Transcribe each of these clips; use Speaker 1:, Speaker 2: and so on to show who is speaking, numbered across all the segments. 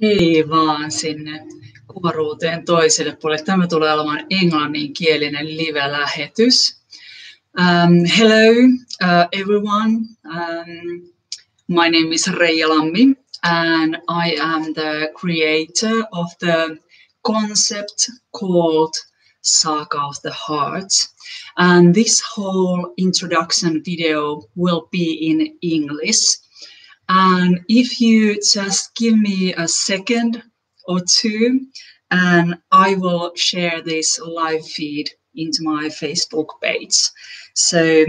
Speaker 1: Hei vaan sinne kuvaruuteen toiselle puolelle. Tämä tulee olemaan englanninkielinen live-lähetys. Hello everyone. My name is Reija Lammi and I am the creator of the concept called Saga of the Heart. And this whole introduction video will be in English. And if you just give me a second or two, and I will share this live feed into my Facebook page. So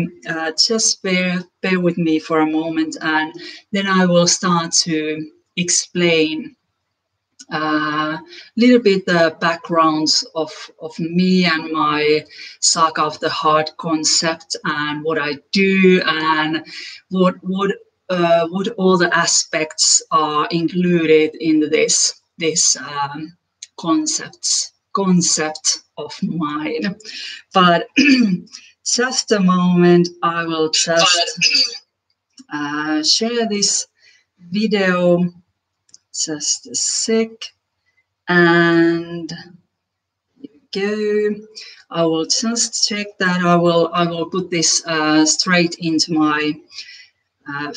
Speaker 1: just bear with me for a moment, and then I will start to explain a little bit the backgrounds of me and my Saga of the Heart concept and what I do and what all the aspects are included in this concept of mine. But just a moment, I will just share this video. Just a sec, and here we go. I will just check that I will put this straight into my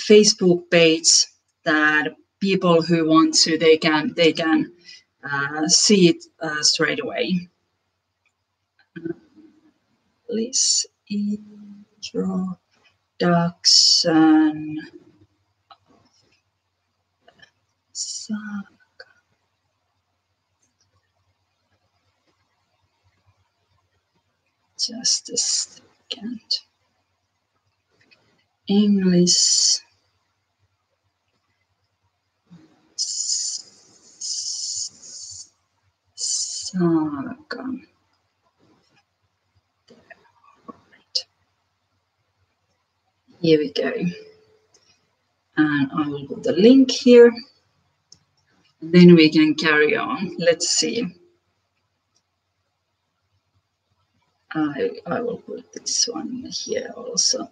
Speaker 1: Facebook page, that people who want to, they can see it straight away. Please, introduction. Saga. Just a second. English. Saga. Right. Here we go. And I will put the link here. Then we can carry on. Let's see. I will put this one here also.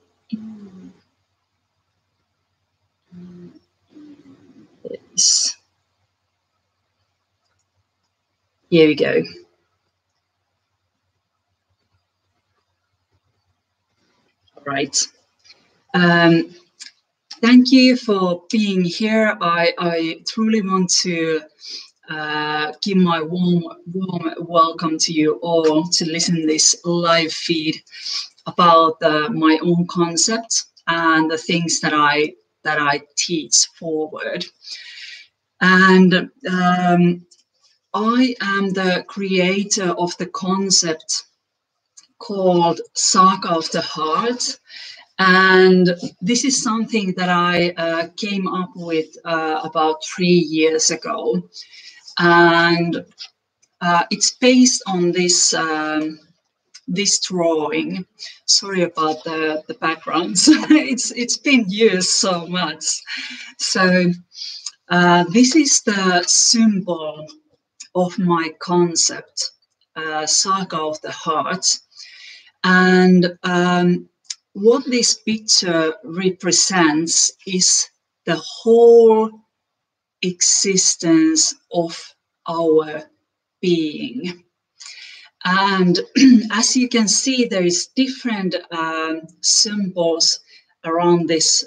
Speaker 1: This. Here we go. All right. Thank you for being here. I truly want to give my warm welcome to you all to listen to this live feed about my own concept and the things that I teach forward. And I am the creator of the concept called Saga of the Heart. And this is something that I came up with about 3 years ago. And it's based on this this drawing. Sorry about the backgrounds. it's been used so much. So this is the symbol of my concept, Saga of the Heart. And what this picture represents is the whole existence of our being. And as you can see, there is different symbols around this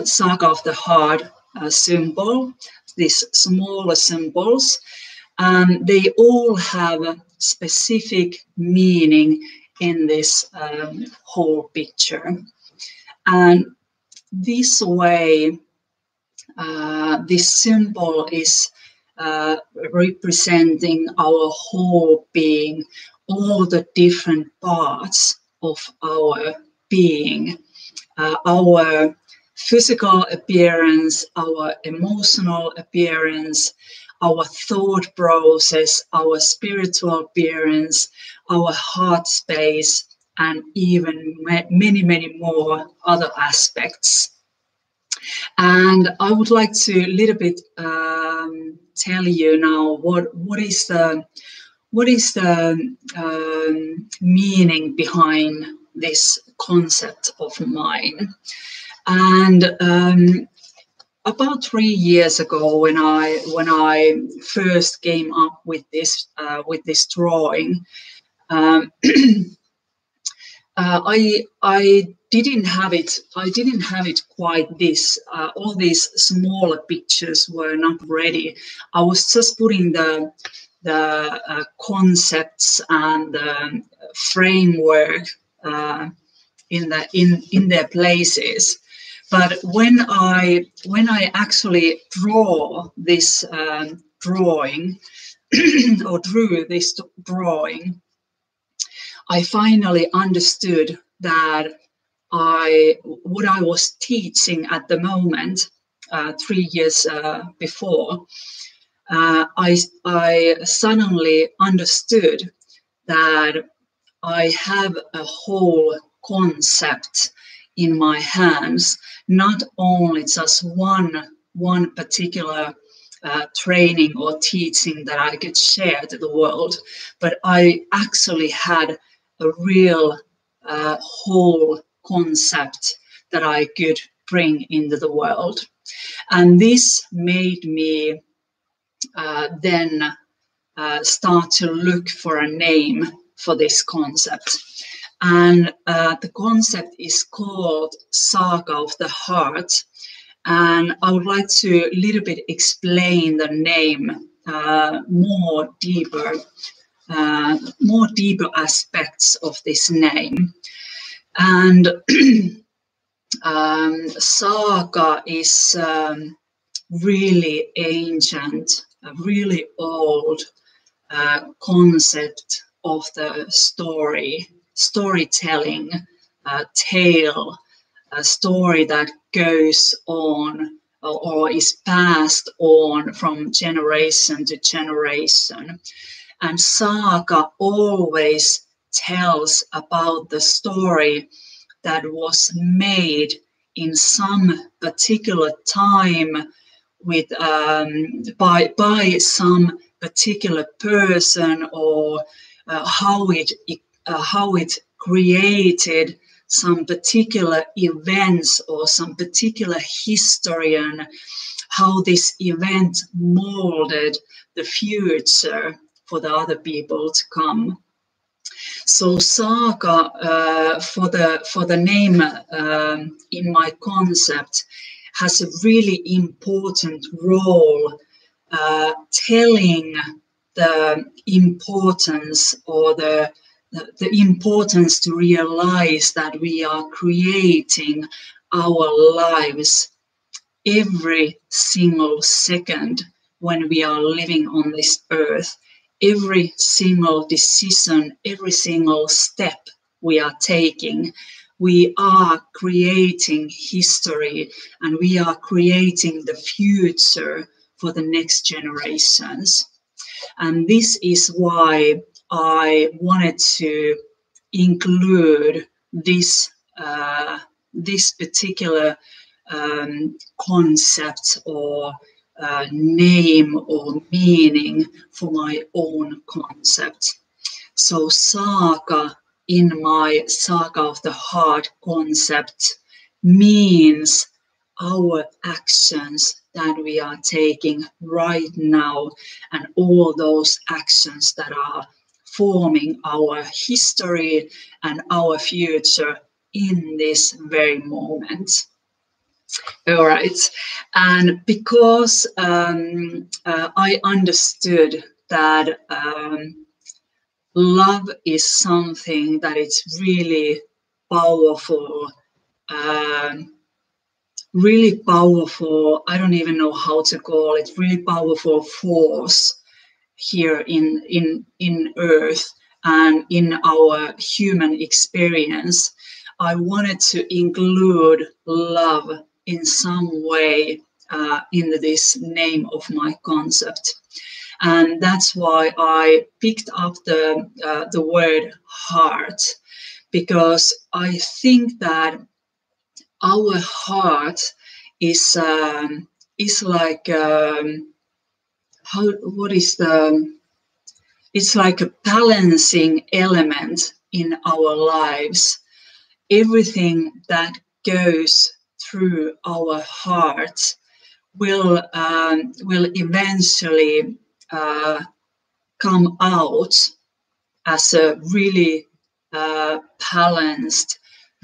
Speaker 1: Saga of the Heart symbol, these smaller symbols, and they all have a specific meaning in this whole picture. And this way, this symbol is representing our whole being, all the different parts of our being, our physical appearance, our emotional appearance, our thought process, our spiritual appearance, our heart space, and even many more other aspects. And I would like to a little bit tell you now what is the meaning behind this concept of mine. And about 3 years ago, when I first came up with this drawing, um, I didn't have it. I didn't have it quite this. All these smaller pictures were not ready. I was just putting the concepts and the framework in their places. But when I actually draw this drawing or drew this drawing, I finally understood that what I was teaching at the moment, 3 years before, I suddenly understood that I have a whole concept in my hands, not only just one particular training or teaching that I could share to the world, but I actually had a real whole concept that I could bring into the world. And this made me then start to look for a name for this concept. And the concept is called Saga of the Heart. And I would like to a little bit explain the name, more deeper aspects of this name. And Saga is really ancient, a really old concept of the storytelling tale, a story that goes on or is passed on from generation to generation. And Saga always tells about the story that was made in some particular time with by some particular person, or how it created some particular events or some particular history, and how this event molded the future for the other people to come. So Saga, for the name in my concept, has a really important role telling the importance, or the importance to realize that we are creating our lives every single second when we are living on this earth. Every single decision, every single step we are taking, we are creating history, and we are creating the future for the next generations. And this is why I wanted to include this particular concept or name or meaning for my own concept. So Saga in my Saga of the Heart concept means our actions that we are taking right now, and all those actions that are forming our history and our future in this very moment. All right. And because I understood that love is something that is really powerful, really powerful, I don't even know how to call it, really powerful force here in Earth and in our human experience, I wanted to include love in some way in this name of my concept. And that's why I picked up the word heart, because I think that our heart is like it's like a balancing element in our lives. Everything that goes through our heart will eventually come out as a really balanced,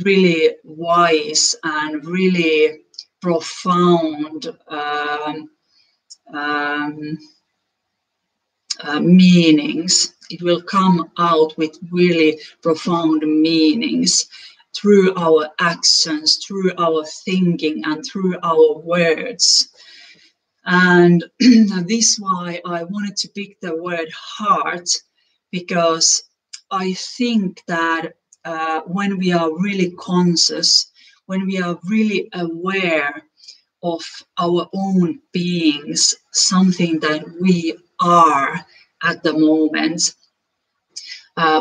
Speaker 1: really wise, and really profound meanings. It will come out with really profound meanings through our actions, through our thinking, and through our words. And this is why I wanted to pick the word heart, because I think that when we are really conscious, when we are really aware of our own beings, something that we are at the moment,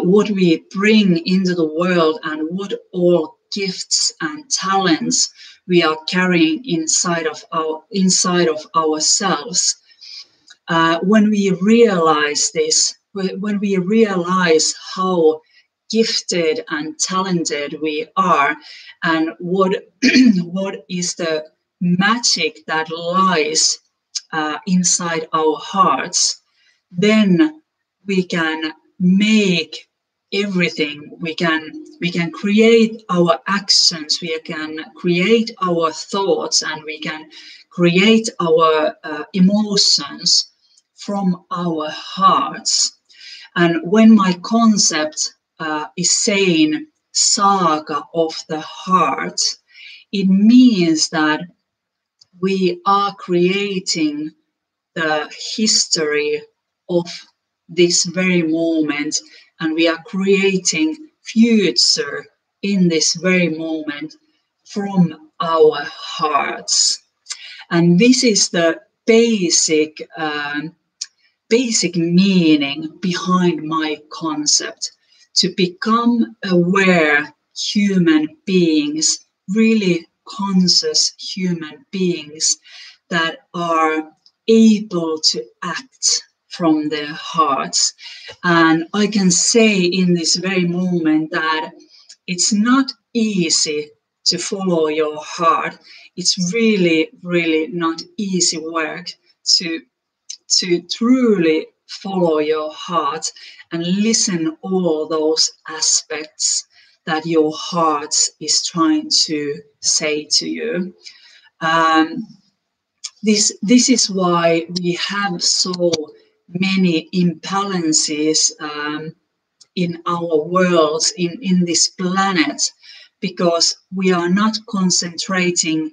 Speaker 1: what we bring into the world, and what all gifts and talents we are carrying inside of ourselves. When we realize this, when we realize how gifted and talented we are, and what is the magic that lies inside our hearts, then we can make everything. We can create our actions, we can create our thoughts, and we can create our emotions from our hearts. And when my concept is saying saga of the heart, it means that we are creating the history of this very moment, and we are creating future in this very moment from our hearts. And this is the basic meaning behind my concept: to become aware human beings, really conscious human beings that are able to act from their hearts. And I can say in this very moment that it's not easy to follow your heart. It's really, really not easy work to truly follow your heart and listen all those aspects that your heart is trying to say to you. This is why we have so many imbalances in our worlds, in this planet, because we are not concentrating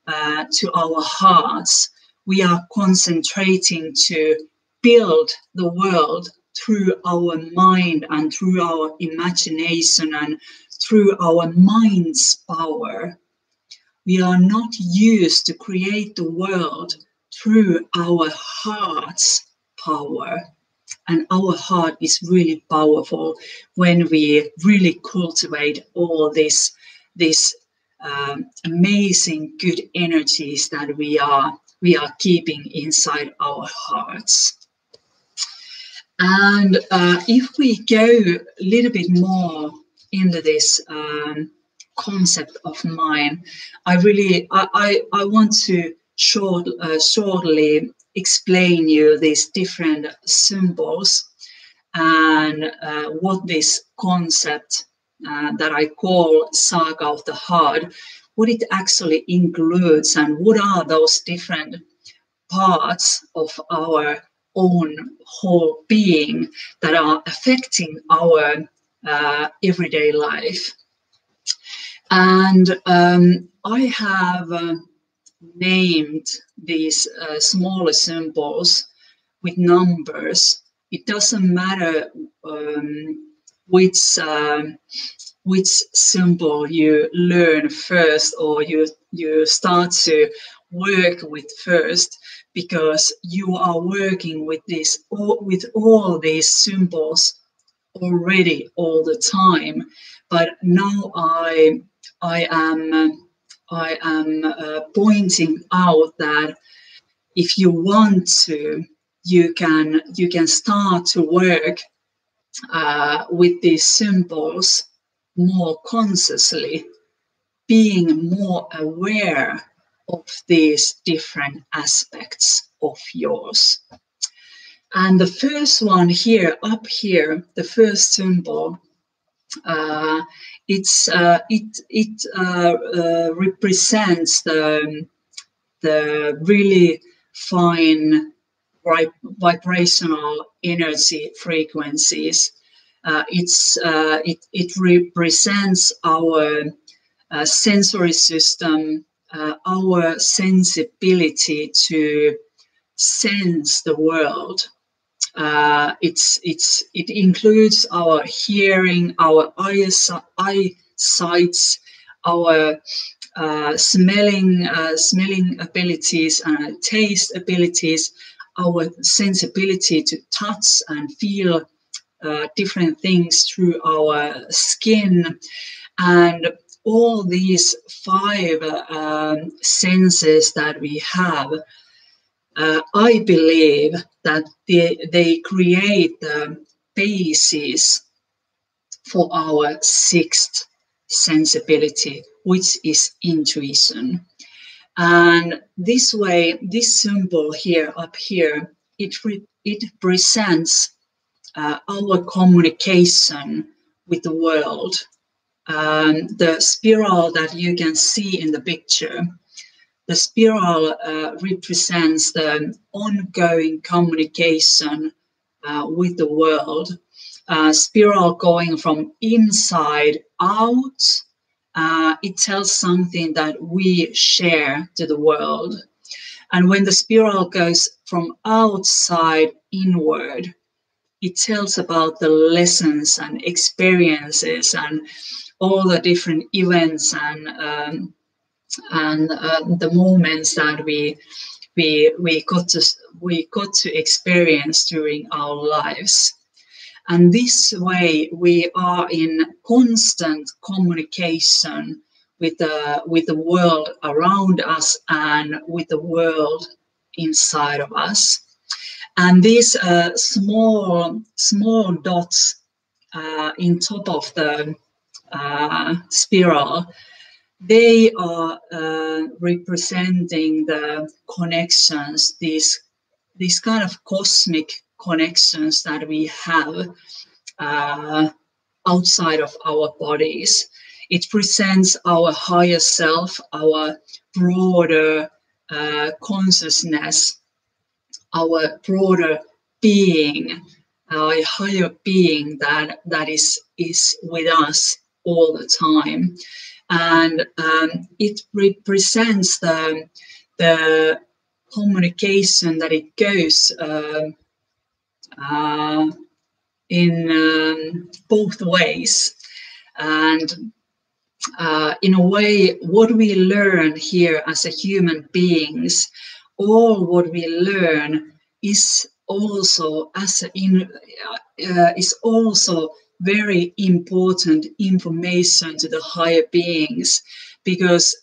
Speaker 1: to our hearts. We are concentrating to build the world through our mind and through our imagination and through our mind's power. We are not used to create the world through our heart's power. And our heart is really powerful when we really cultivate all these amazing good energies that we are keeping inside our hearts. And if we go a little bit more into this concept of mine, I want to shortly explain you these different symbols and what this concept that I call Saga of the Heart, what it actually includes, and what are those different parts of our own whole being that are affecting our everyday life. And I have named these smaller symbols with numbers. It doesn't matter which symbol you learn first or you start to work with first, because you are working with all these symbols already all the time. But now I am pointing out that if you want to, you can start to work with these symbols more consciously, being more aware of these different aspects of yours. And the first one here, up here, the first symbol, it represents the really fine vibrational energy frequencies. It represents our sensory system, our sensibility to sense the world. It includes our hearing, our eyesight, our smelling abilities and taste abilities, our sensibility to touch and feel different things through our skin, and all these 5 senses that we have. I believe that they create the basis for our 6th sensibility, which is intuition. And this way, this symbol here, up here, it presents our communication with the world. The spiral that you can see in the picture, the spiral represents the ongoing communication with the world. Spiral going from inside out, it tells something that we share to the world. And when the spiral goes from outside inward, it tells about the lessons and experiences and all the different events and the moments that we got to experience during our lives. And this way, we are in constant communication with the world around us and with the world inside of us. And these small dots in top of the spiral, they are representing the connections, these kind of cosmic connections that we have outside of our bodies. It presents our higher self, our broader consciousness, our broader being, our higher being that is with us all the time. And it represents the communication that it goes in both ways. And in a way, what we learn here as a human beings, all what we learn is also is also very important information to the higher beings, because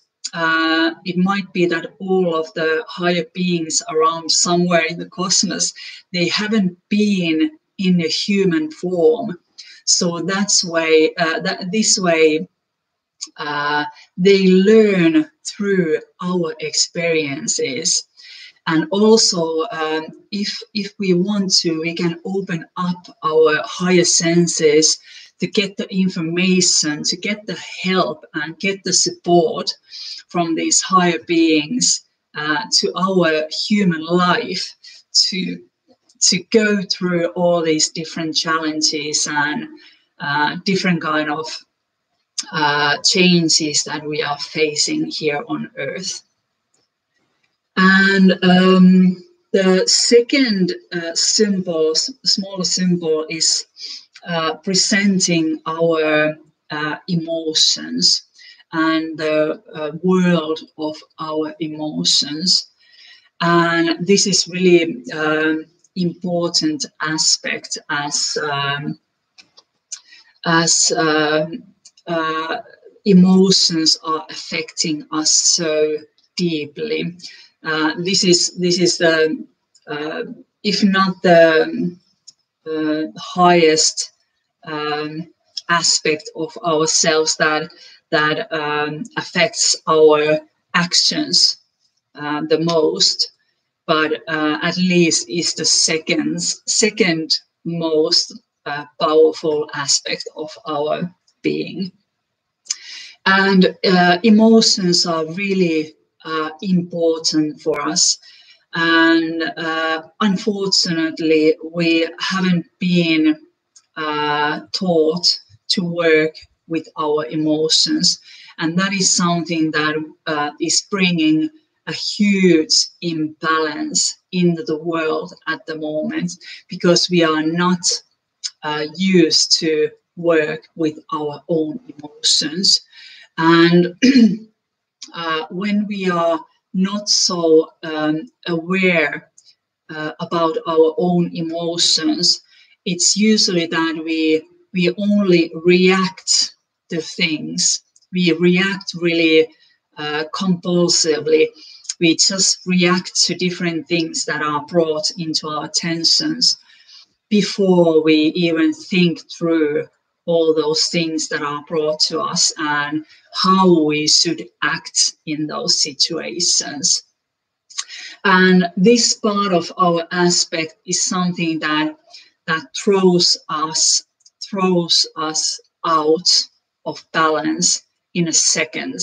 Speaker 1: it might be that all of the higher beings around somewhere in the cosmos, they haven't been in a human form. So that's why this way they learn through our experiences. And also, if we want to, we can open up our higher senses to get the information, to get the help and get the support from these higher beings to our human life, to go through all these different challenges and different kind of changes that we are facing here on Earth. And the second symbol, smaller symbol, is presenting our emotions and the world of our emotions. And this is really important aspect as emotions are affecting us so deeply. This is the if not the highest aspect of ourselves that affects our actions the most, but at least is the second most powerful aspect of our being. And emotions are really important for us. And unfortunately, we haven't been taught to work with our emotions. And that is something that is bringing a huge imbalance into the world at the moment, because we are not used to work with our own emotions. And when we are not so aware about our own emotions, it's usually that we only react to things. We react really compulsively. We just react to different things that are brought into our attentions before we even think through all those things that are brought to us and how we should act in those situations. And this part of our aspect is something that throws us out of balance in a second.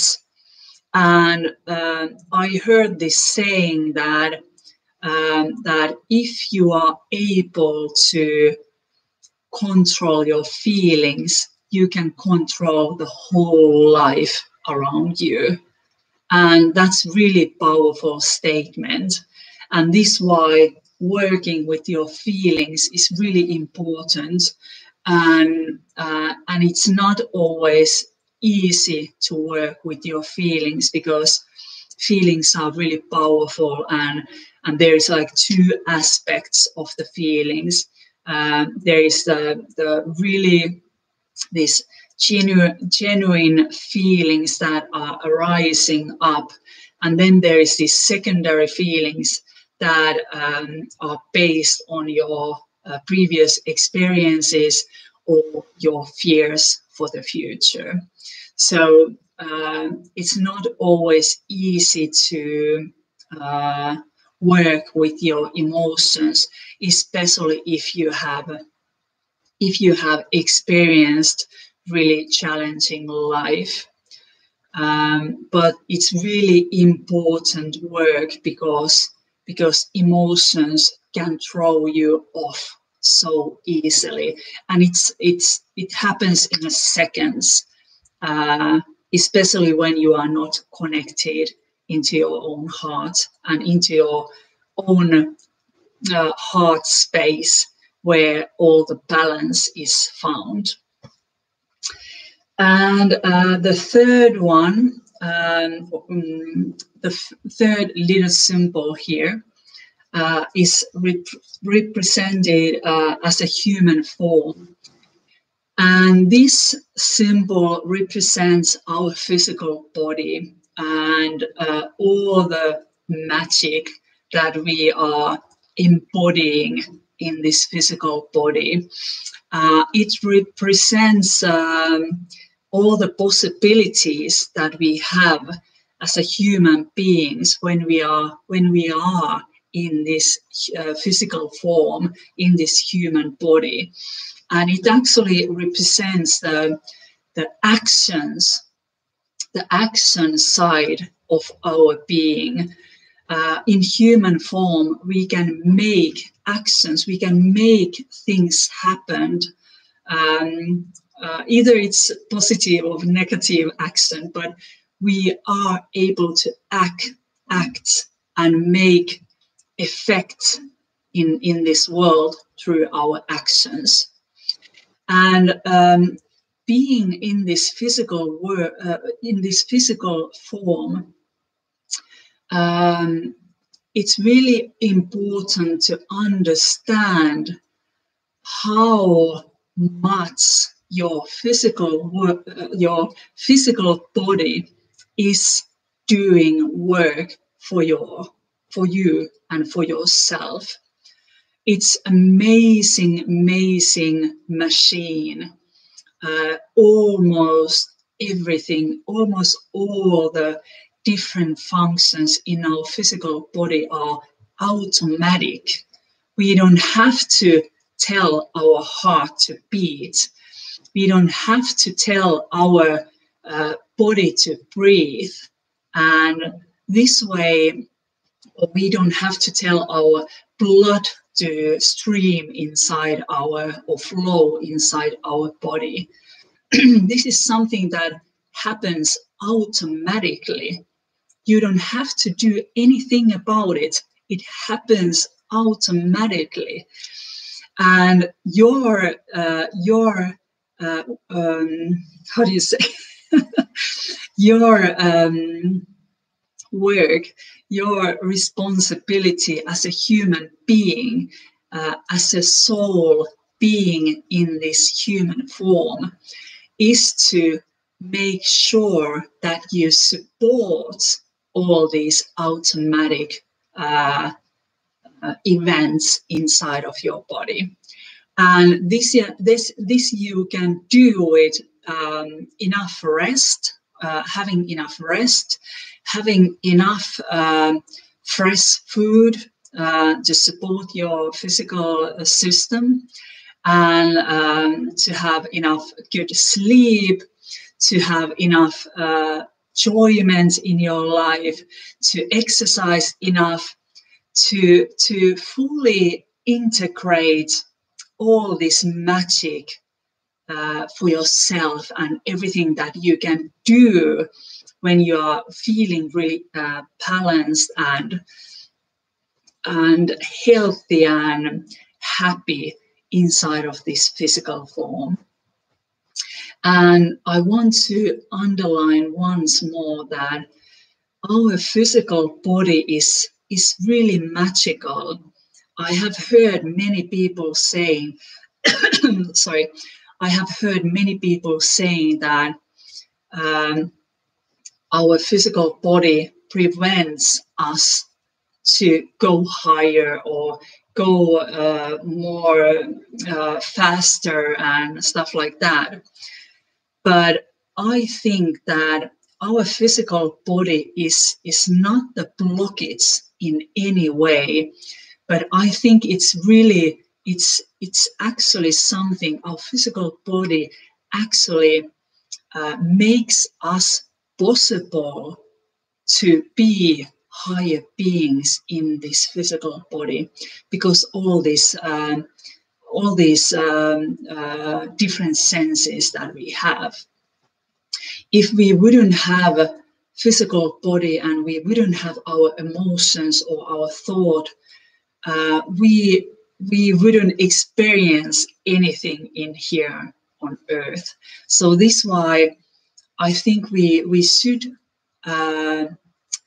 Speaker 1: And I heard this saying that if you are able to control your feelings, you can control the whole life around you. And that's really powerful statement. And this is why working with your feelings is really important. And it's not always easy to work with your feelings, because feelings are really powerful, and there's like two aspects of the feelings. There is the really this genuine feelings that are arising up, and then there is these secondary feelings that are based on your previous experiences or your fears for the future. So it's not always easy to work with your emotions, especially if you have experienced really challenging life. But it's really important work, because emotions can throw you off so easily, and it happens in a seconds, especially when you are not connected into your own heart and into your own heart space, where all the balance is found. And the third one, the third little symbol here is represented as a human form. And this symbol represents our physical body and all the magic that we are embodying in this physical body. It represents all the possibilities that we have as a human beings when we are in this physical form, in this human body. And it actually represents the action side of our being. In human form, we can make actions, we can make things happen. Either it's positive or negative action, but we are able to act and make effect in this world through our actions. And being in this physical form, it's really important to understand how much your physical body is doing work for you and for yourself. It's amazing machine. Almost everything, almost all the different functions in our physical body are automatic. We don't have to tell our heart to beat. We don't have to tell our body to breathe. And this way, we don't have to tell our blood to stream inside or flow inside our body. This is something that happens automatically. You don't have to do anything about it. It happens automatically. And your how do you say, your work, your responsibility as a human being, as a soul being in this human form, is to make sure that you support all these automatic events inside of your body. And this you can do with enough rest, having enough rest, having enough fresh food to support your physical system, and to have enough good sleep, to have enough enjoyment in your life, to exercise enough, to fully integrate all this magic for yourself and everything that you can do when you are feeling really balanced and healthy and happy inside of this physical form. And I want to underline once more that our physical body is really magical. I have heard many people saying, I have heard many people saying that our physical body prevents us to go higher or go more faster and stuff like that. But I think that our physical body is not the blockage in any way, but I think it's really, it's actually something, our physical body actually makes us possible to be higher beings in this physical body, because all these different senses that we have. If we wouldn't have a physical body and we wouldn't have our emotions or our thought, we wouldn't experience anything in here on earth. So this is why I think we should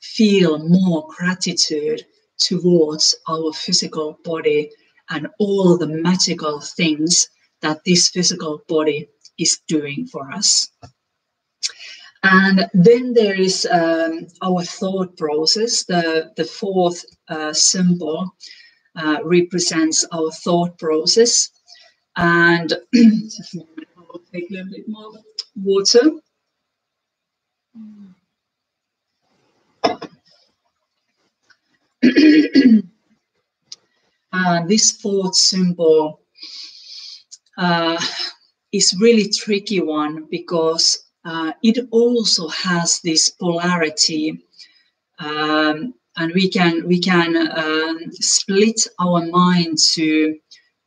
Speaker 1: feel more gratitude towards our physical body and all the magical things that this physical body is doing for us. And then there is our thought process. The fourth symbol represents our thought process. And just a moment, I will take a little bit more water. This fourth symbol is really tricky one, because it also has this polarity, and we can split our mind to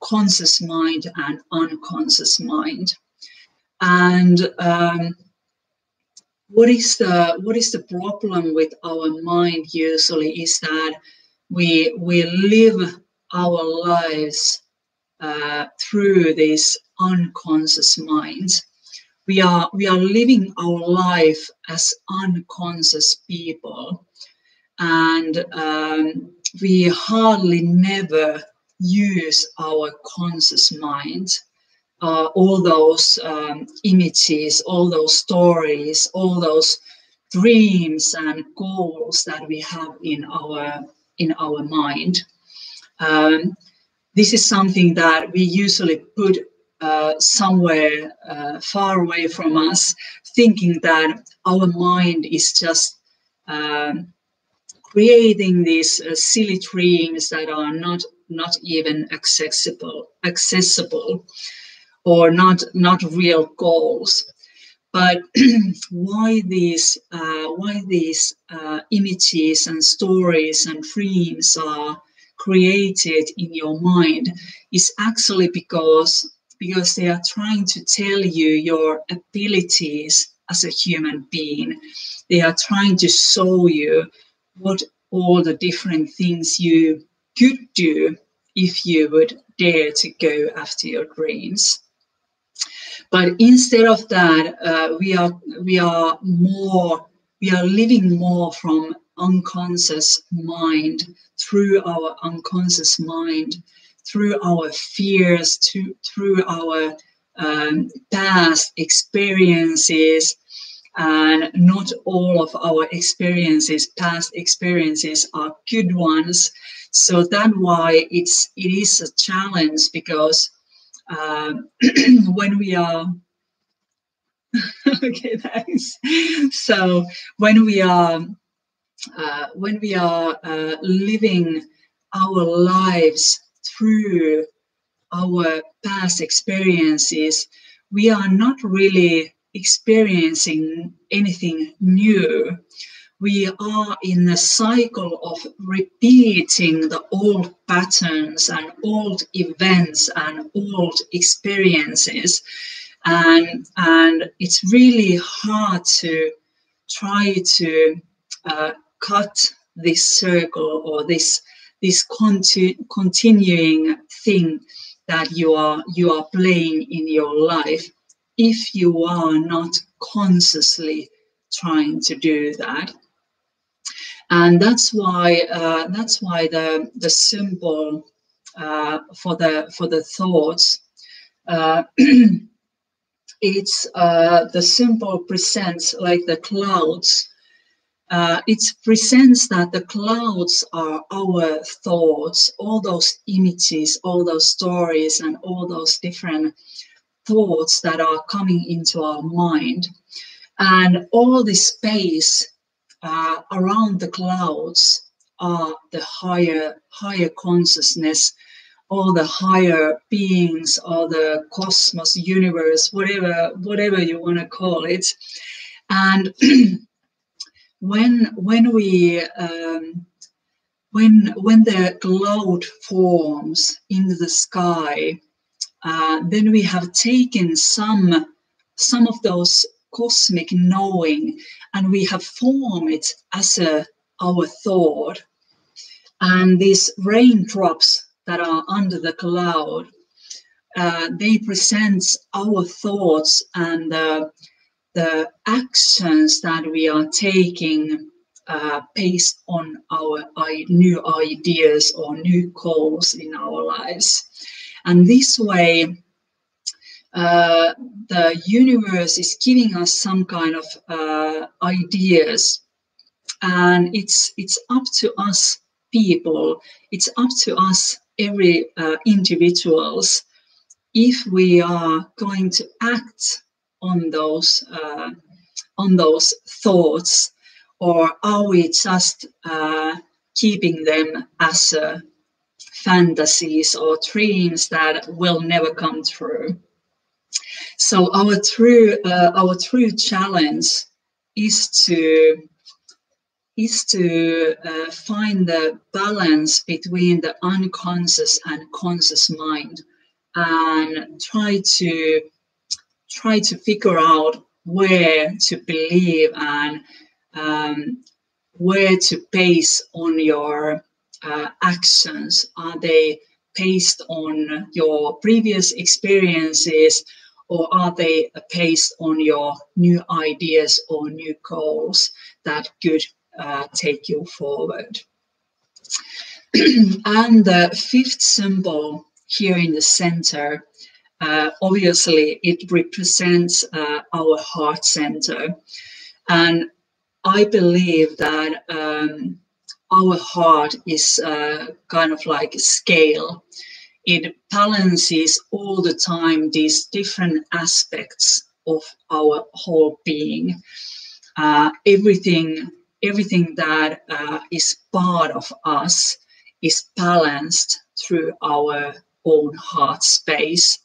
Speaker 1: conscious mind and unconscious mind. And what is the problem with our mind usually is that we live our lives through this unconscious mind. We are living our life as unconscious people, and we hardly never use our conscious mind. All those images, all those stories, all those dreams and goals that we have in our mind. This is something that we usually put somewhere far away from us, thinking that our mind is just creating these silly dreams that are not even accessible or not real goals. But why these images and stories and dreams are created in your mind is actually because they are trying to tell you your abilities as a human being. They are trying to show you what all the different things you could do if you would dare to go after your dreams. But instead of that, we are living more from unconscious mind, through our unconscious mind, through our fears, through our past experiences. And not all of our past experiences, are good ones. So that's why it is a challenge, because when we are okay, thanks. So when we are living our lives through our past experiences, we are not really experiencing anything new. We are in a cycle of repeating the old patterns and old events and old experiences. And it's really hard to try to cut this circle, or this continuing thing that you are playing in your life, if you are not consciously trying to do that. And that's why the symbol for the thoughts, it's the symbol presents like the clouds. It presents that the clouds are our thoughts, all those images, all those stories, and all those different thoughts that are coming into our mind. And all the space around the clouds are the higher consciousness, all the higher beings, or the cosmos, universe, whatever you want to call it. And when the cloud forms in the sky, then we have taken some of those cosmic knowing, and we have formed it as our thought. And these raindrops that are under the cloud, they present our thoughts and the actions that we are taking based on our new ideas or new goals in our lives. And this way, the universe is giving us some kind of ideas, and it's up to us people, it's up to us every individuals, if we are going to act on those thoughts, or are we just keeping them as fantasies or dreams that will never come true. So our true challenge is to find the balance between the unconscious and conscious mind, and try to figure out where to believe and where to base on your actions. Are they based on your previous experiences, or are they based on your new ideas or new goals that could take you forward? And the fifth symbol here in the center, obviously it represents our heart center. And I believe that our heart is kind of like a scale. It balances all the time these different aspects of our whole being. Everything everything that is part of us is balanced through our own heart space.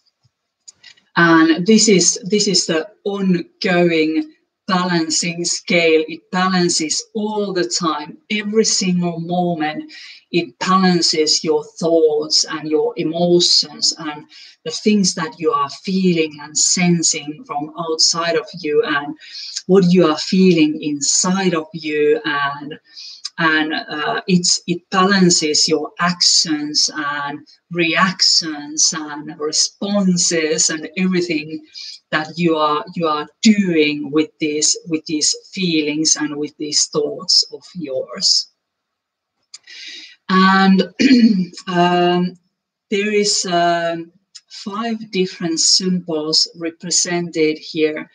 Speaker 1: And this is the ongoing balancing scale. It balances all the time, every single moment. It balances your thoughts and your emotions and the things that you are feeling and sensing from outside of you and what you are feeling inside of you, and it balances your actions and reactions and responses and everything that you are doing with these feelings and with these thoughts of yours. And there is 5 different symbols represented here,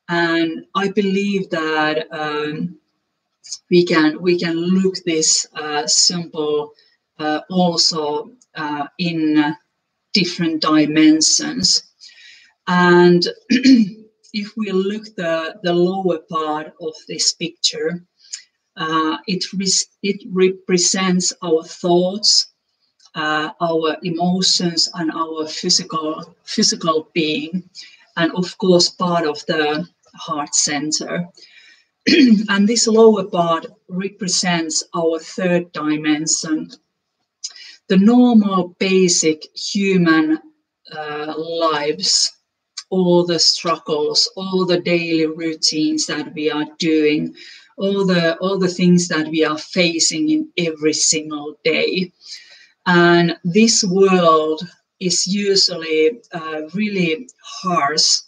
Speaker 1: and I believe that we can look this symbol also in different dimensions. And if we look the lower part of this picture, it represents our thoughts, our emotions, and our physical being, and of course part of the heart center. And this lower part represents our 3rd dimension, the normal basic human lives, all the struggles, all the daily routines that we are doing, all the things that we are facing in every single day. And this world is usually really harsh,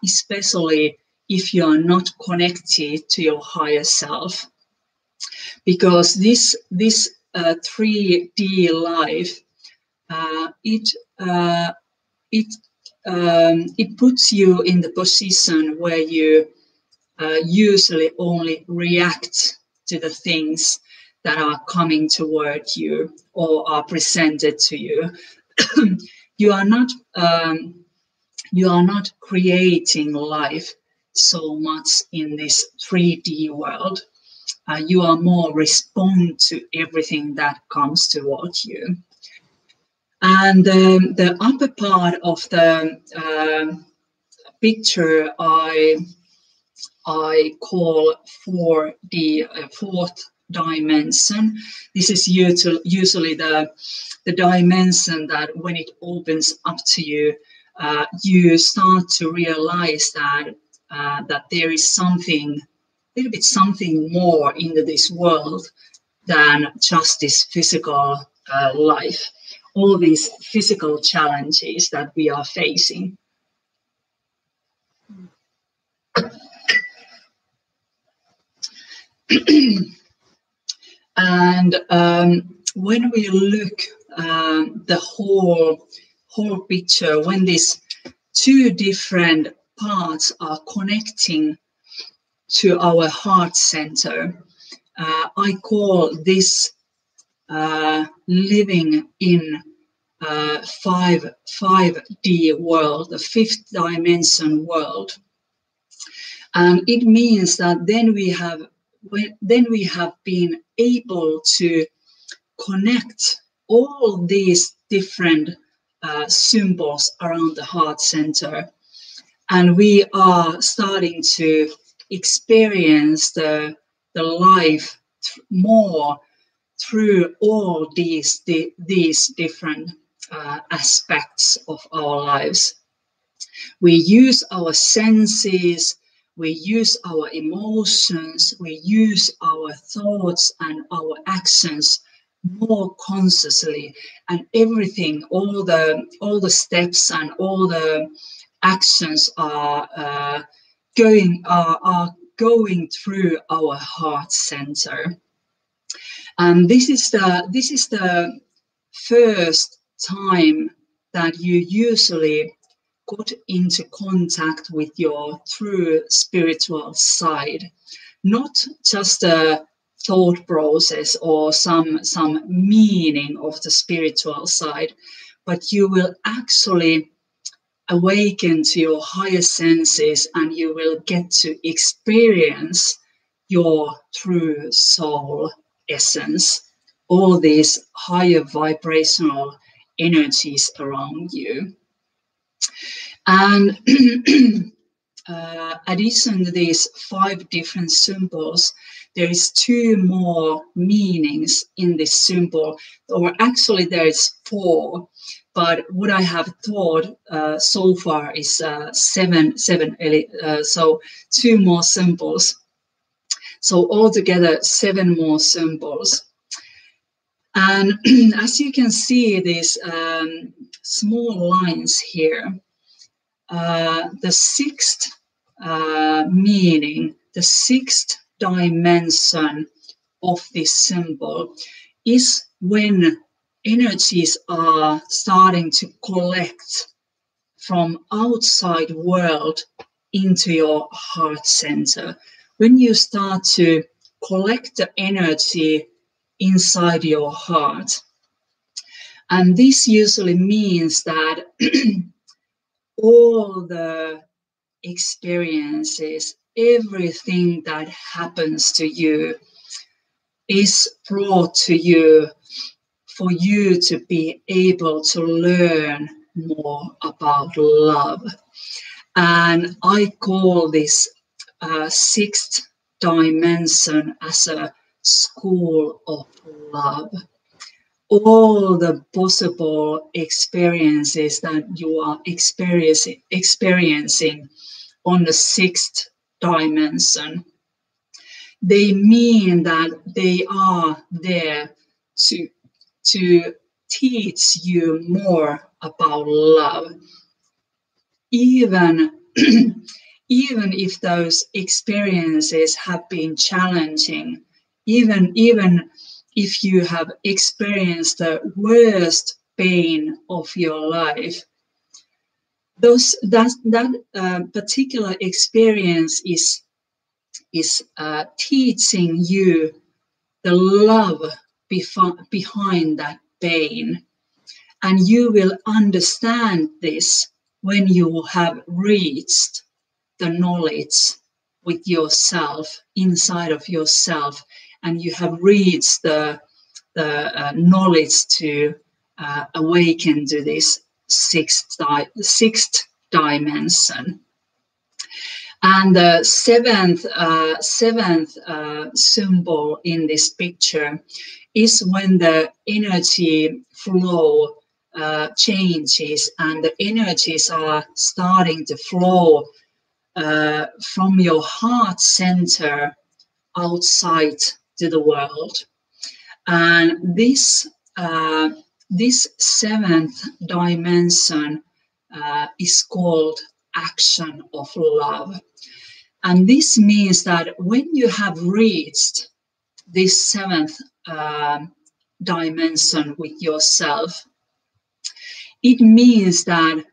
Speaker 1: especially if you are not connected to your higher self, because this 3D life it puts you in the position where you usually only react to the things that are coming toward you or are presented to you. You are not creating life so much in this 3D world. You are more respond to everything that comes towards you. And the upper part of the picture I call 4D, 4th dimension. This is usually the dimension that when it opens up to you, you start to realize that there is something more into this world than just this physical life, all these physical challenges that we are facing. And when we look the whole picture, when these 2 different parts are connecting to our heart center, I call this living in 5D world, the 5th dimension world. And it means that then we have been able to connect all these different symbols around the heart center, and we are starting to experience the life more through all these different aspects of our lives. We use our senses, we use our emotions, we use our thoughts and our actions more consciously, and everything, all the steps and all the actions are going through our heart center. And this is the first time that you usually got into contact with your true spiritual side, not just a thought process or some meaning of the spiritual side, but you will actually awaken to your higher senses, and you will get to experience your true soul essence, all these higher vibrational energies around you. And addition to these 5 different symbols, there is 2 more meanings in this symbol, or actually there is 4, but what I have thought so far is 7, so 2 more symbols. So altogether 7 more symbols. And as you can see, these small lines here, the 6th meaning, the 6th dimension of this symbol is when energies are starting to collect from outside world into your heart center. When you start to collect the energy inside your heart. And this usually means that all the experiences, everything that happens to you is brought to you for you to be able to learn more about love. And I call this 6th dimension as a school of love. All the possible experiences that you are experiencing on the 6th dimension, they mean that they are there to teach you more about love. Even if those experiences have been challenging, even if you have experienced the worst pain of your life, that particular experience is teaching you the love behind that pain. And you will understand this when you have reached the knowledge with yourself, inside of yourself, and you have reached the knowledge to awaken to this 6th dimension. And the 7th symbol in this picture is when the energy flow changes and the energies are starting to flow from your heart center outside to the world. And this 7th dimension is called action of love. And this means that when you have reached this 7th dimension with yourself, it means that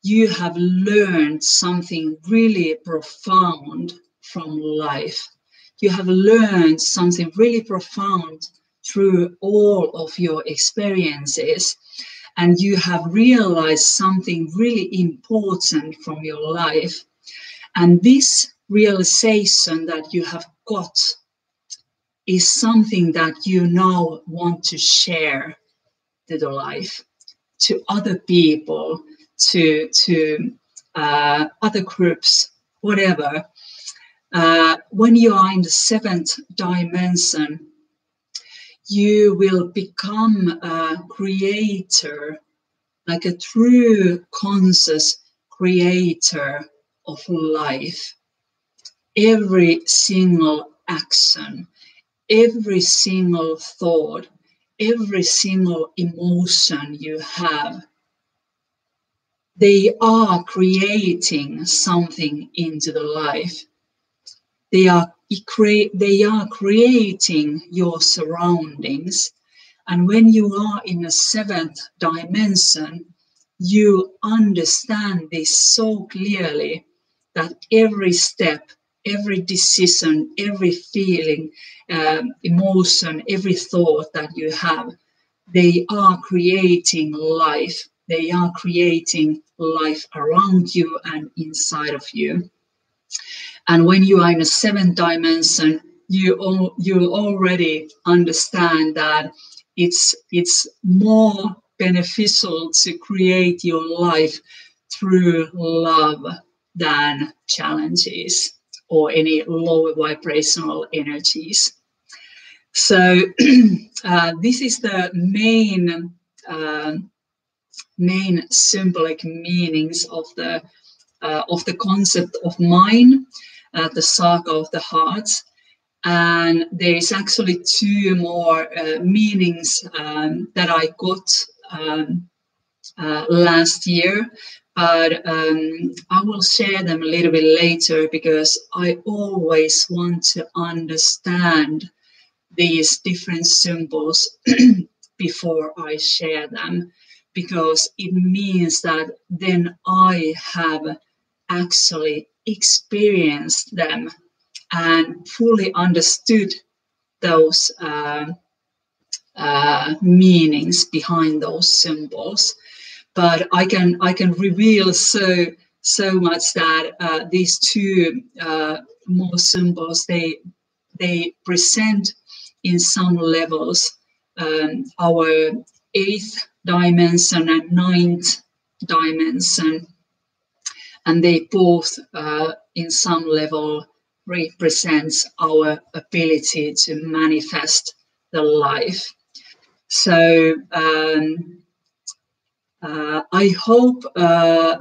Speaker 1: you have learned something really profound from life. You have learned something really profound through all of your experiences, and you have realized something really important from your life. And this realization that you have got is something that you now want to share to the life, to other people, to other groups, whatever. When you are in the 7th dimension, you will become a creator, like a true conscious creator of life. Every single action, every single thought, every single emotion you have, they are creating something into the life. They are creating your surroundings. And when you are in a 7th dimension, you understand this so clearly that every step, every decision, every feeling, emotion, every thought that you have, they are creating life. They are creating life around you and inside of you. And when you are in a 7th dimension, you already understand that it's more beneficial to create your life through love than challenges or any lower vibrational energies. So this is the main symbolic meanings of the concept of mine, the Saga of the Heart. And there is actually two more meanings that I got last year, but I will share them a little bit later because I always want to understand these different symbols before I share them, because it means that then I have actually experienced them and fully understood those meanings behind those symbols. But I can reveal so much that these two more symbols, they present in some levels our 8th dimension and 9th dimension, and they both in some level represents our ability to manifest the life. So I hope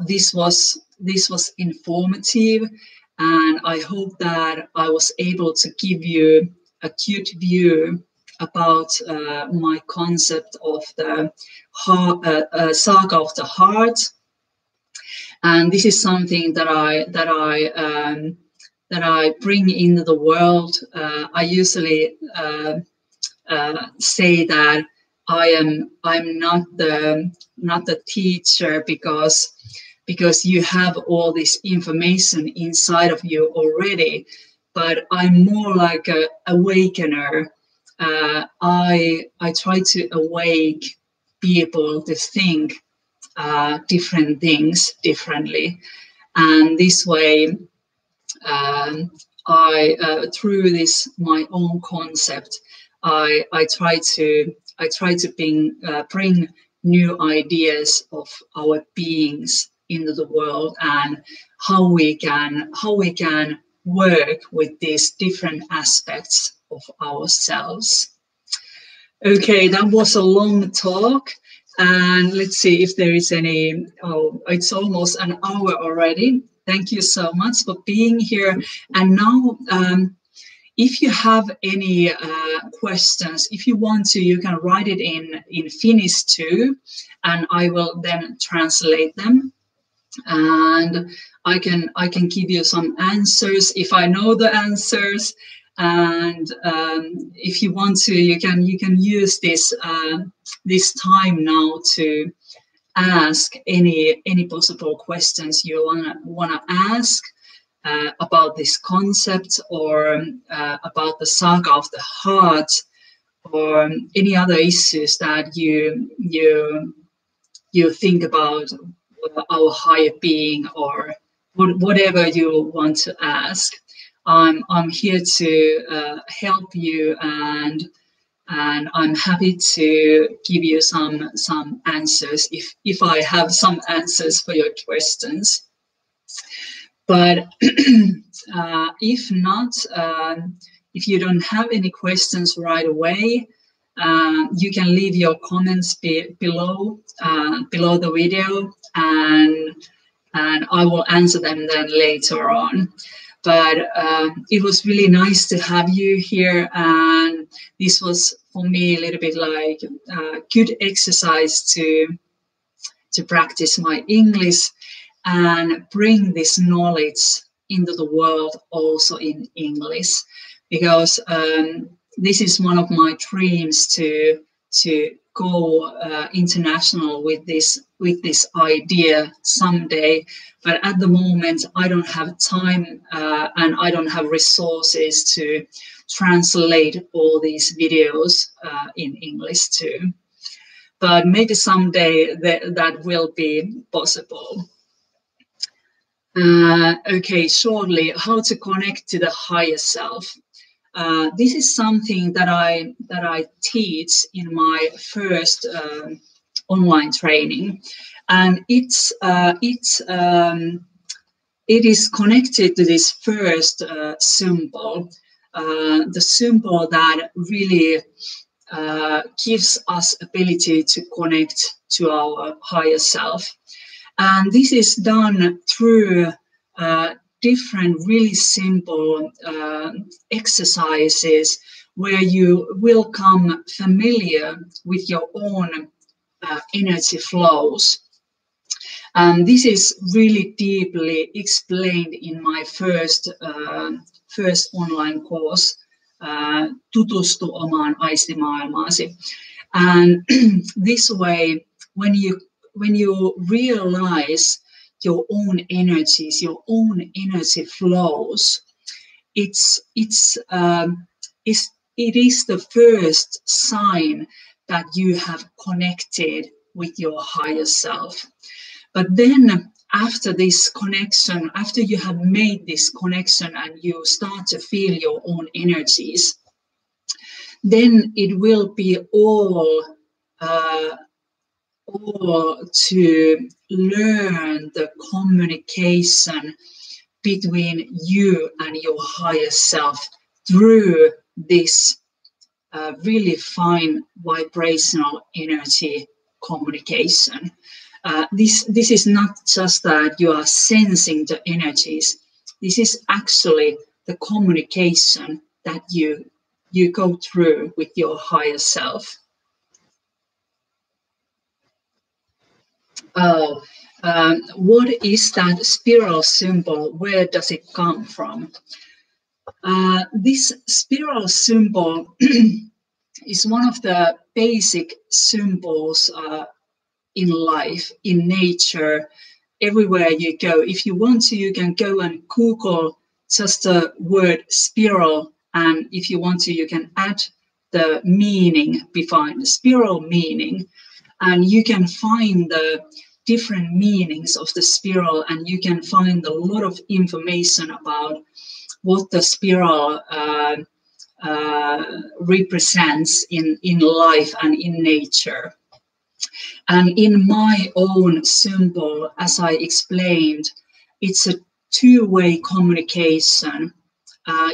Speaker 1: this was informative, and I hope that I was able to give you a good view about my concept of the Saga of the Heart. And this is something that I bring into the world. I usually say that I'm not the teacher because you have all this information inside of you already, but I'm more like an awakener. I try to awake people to think different things differently, and this way I through this my own concept I try to bring new ideas of our beings into the world and how we can work with these different aspects of ourselves. Okay, that was a long talk, and let's see if there is any. Oh, it's almost an hour already. Thank you so much for being here. And now, if you have any questions, if you want to, you can write it in Finnish too, and I will then translate them. And I can give you some answers if I know the answers. And if you want to, you can use this time now to ask any possible questions you wanna ask about this concept, or about the Saga of the Heart, or any other issues that you think about our higher being, or whatever you want to ask. I'm here to help you, and I'm happy to give you some answers if I have some answers for your questions. But if not, if you don't have any questions right away, you can leave your comments below the video, and I will answer them then later on. But it was really nice to have you here, and this was for me a little bit like good exercise to practice my English and bring this knowledge into the world also in English, because this is one of my dreams to go international with this idea someday. But at the moment, I don't have time and I don't have resources to translate all these videos in English too. But maybe someday that will be possible. Okay, shortly, how to connect to the higher self. This is something that I teach in my first online training, and it is connected to this first symbol, the symbol that really gives us ability to connect to our higher self. And this is done through different really simple exercises where you will come familiar with your own energy flows. And this is really deeply explained in my first online course, Tutustu omaan aistimaailmaasi. And this way, when you realize your own energies, your own energy flows, it is the first sign that you have connected with your higher self. But then after this connection, after you have made this connection and you start to feel your own energies, then it will be all to learn the communication between you and your higher self through this really fine vibrational energy communication. This is not just that you are sensing the energies. This is actually the communication that you go through with your higher self. What is that spiral symbol? Where does it come from? This spiral symbol is one of the basic symbols in life, in nature, everywhere you go. If you want to, you can go and Google just the word spiral, and if you want to, you can add the meaning behind the spiral meaning, and you can find the different meanings of the spiral, and you can find a lot of information about what the spiral represents in life and in nature. And in my own symbol, as I explained, it's a two-way communication.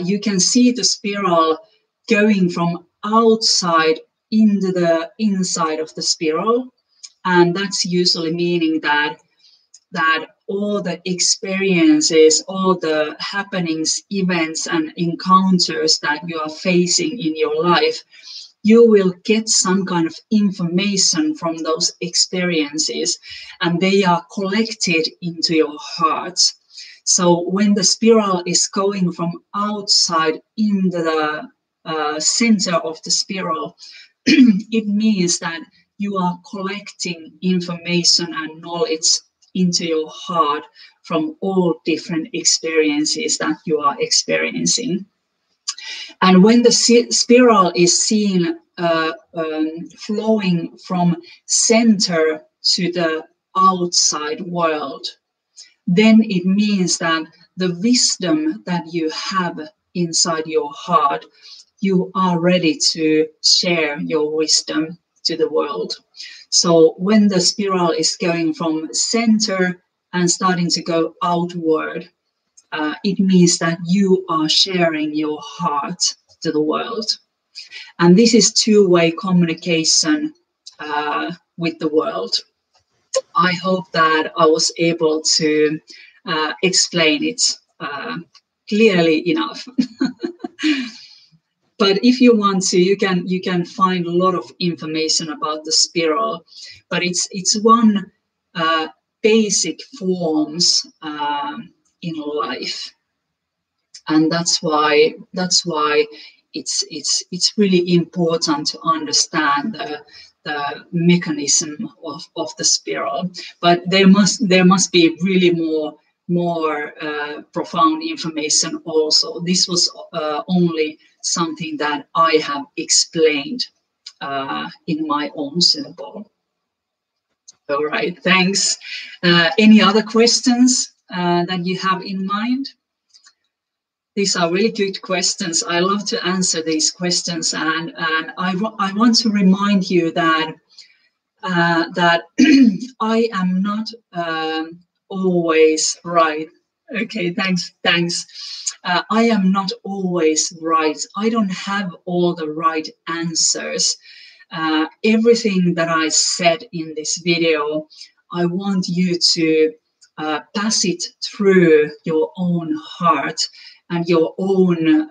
Speaker 1: You can see the spiral going from outside into the inside of the spiral. And that's usually meaning that all the experiences, all the happenings, events, and encounters that you are facing in your life, you will get some kind of information from those experiences, and they are collected into your heart. So when the spiral is going from outside into the center of the spiral, it means that you are collecting information and knowledge into your heart from all different experiences that you are experiencing. And when the spiral is seen flowing from center to the outside world, then it means that the wisdom that you have inside your heart, you are ready to share your wisdom to the world. So when the spiral is going from center and starting to go outward, it means that you are sharing your heart to the world. And this is two-way communication with the world. I hope that I was able to explain it clearly enough. But if you want to, you can find a lot of information about the spiral. But it's one basic forms in life, and that's why it's really important to understand the mechanism of the spiral. But there must be really more profound information also. This was only something that I have explained in my own symbol. All right, thanks. Any other questions that you have in mind? These are really good questions. I love to answer these questions, and I want to remind you that that I am not always right. Okay, thanks. I am not always right. I don't have all the right answers. Everything that I said in this video, I want you to pass it through your own heart and your own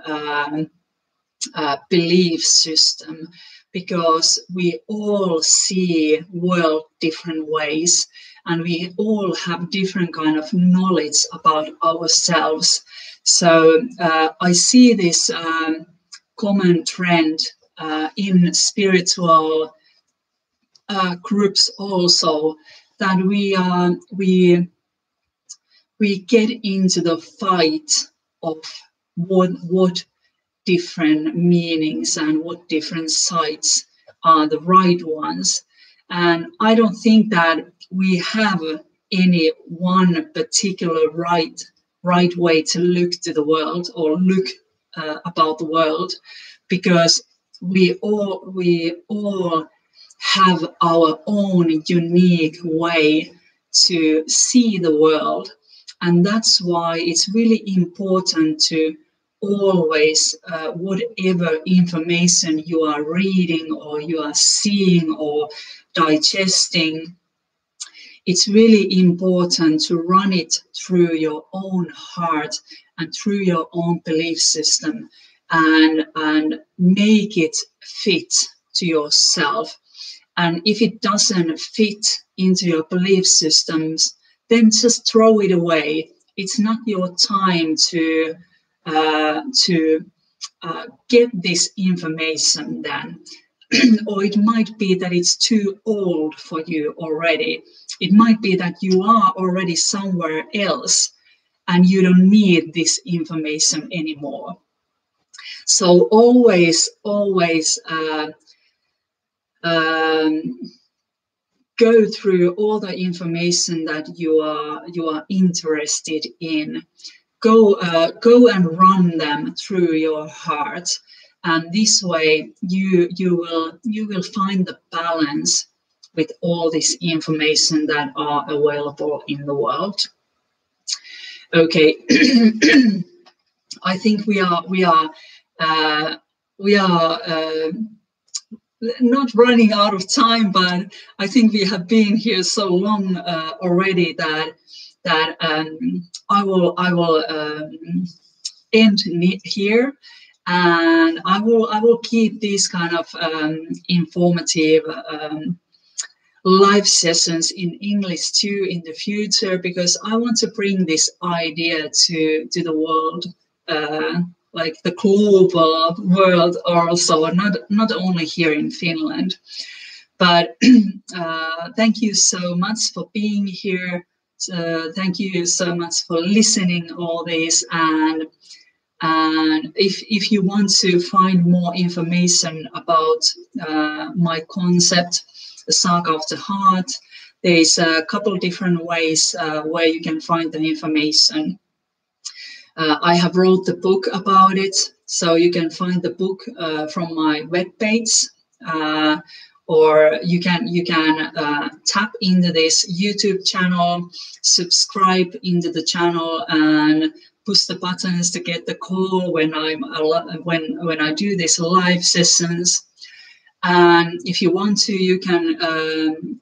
Speaker 1: belief system, because we all see world different ways, and we all have different kind of knowledge about ourselves. So I see this common trend in spiritual groups also, that we get into the fight of what different meanings and what different sides are the right ones. And I don't think that we have any one particular right way to look to the world or look about the world, because we all have our own unique way to see the world. And that's why it's really important to always, whatever information you are reading or you are seeing or digesting, it's really important to run it through your own heart and through your own belief system, and make it fit to yourself. And if it doesn't fit into your belief systems, then just throw it away. It's not your time to get this information then. Or it might be that it's too old for you already. It might be that you are already somewhere else and you don't need this information anymore. So always go through all the information that you are interested in. Go and run them through your heart, and this way you will find the balance with all this information that are available in the world. Okay, I think we are not running out of time, but I think we have been here so long already that I will end here, and I will keep these kind of informative live sessions in English too in the future, because I want to bring this idea to the world, like the global world also, not only here in Finland. But thank you so much for being here. Thank you so much for listening all this, and if you want to find more information about my concept, the Saga of the Heart, there's a couple of different ways where you can find the information. I have wrote the book about it, so you can find the book from my webpage, or you can tap into this YouTube channel, subscribe into the channel, and push the buttons to get the call when I do these live sessions. And if you want to, you can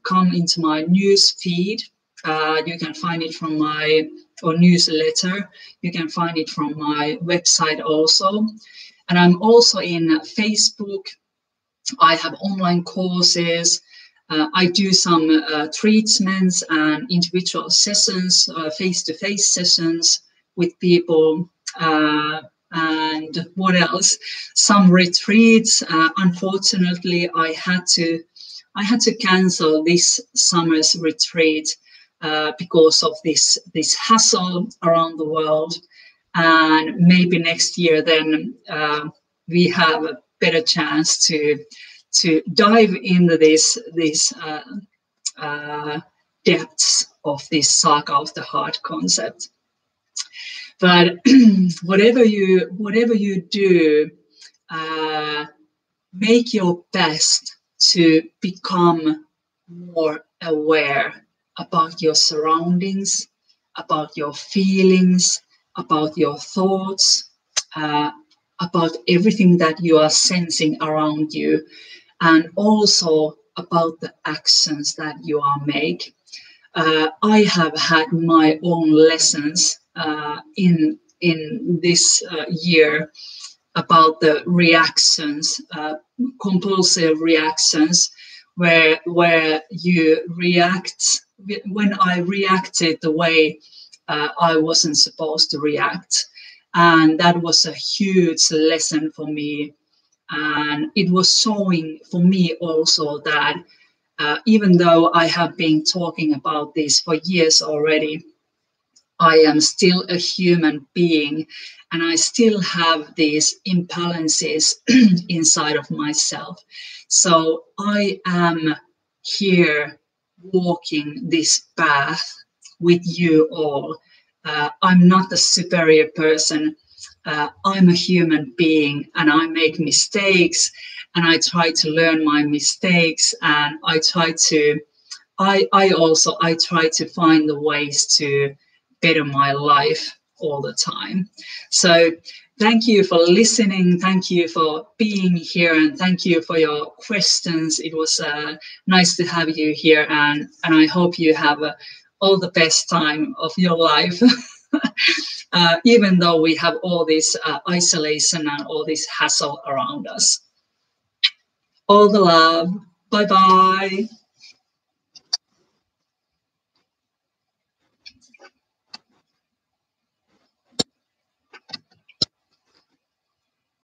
Speaker 1: come into my news feed. You can find it from my newsletter. You can find it from my website also. And I'm also in Facebook. I have online courses. I do some treatments and individual sessions, face-to-face sessions with people. And what else? Some retreats. Unfortunately, I had to cancel this summer's retreat because of this hassle around the world. And maybe next year, then we have a better chance to dive into these depths of this Saga of the Heart concept. But whatever you do, make your best to become more aware about your surroundings, about your feelings, about your thoughts, about everything that you are sensing around you, and also about the actions that you are make. I have had my own lessons in this year about the reactions, compulsive reactions, where you react. When I reacted the way I wasn't supposed to react, and that was a huge lesson for me. And it was showing for me also that even though I have been talking about this for years already, I am still a human being, and I still have these imbalances inside of myself. So I am here walking this path with you all. I'm not a superior person. I'm a human being, and I make mistakes, and I try to learn my mistakes, and I try to find the ways to better my life all the time. So thank you for listening. Thank you for being here, and thank you for your questions. It was nice to have you here, and I hope you have all the best time of your life. Even though we have all this isolation and all this hassle around us. All the love. Bye-bye.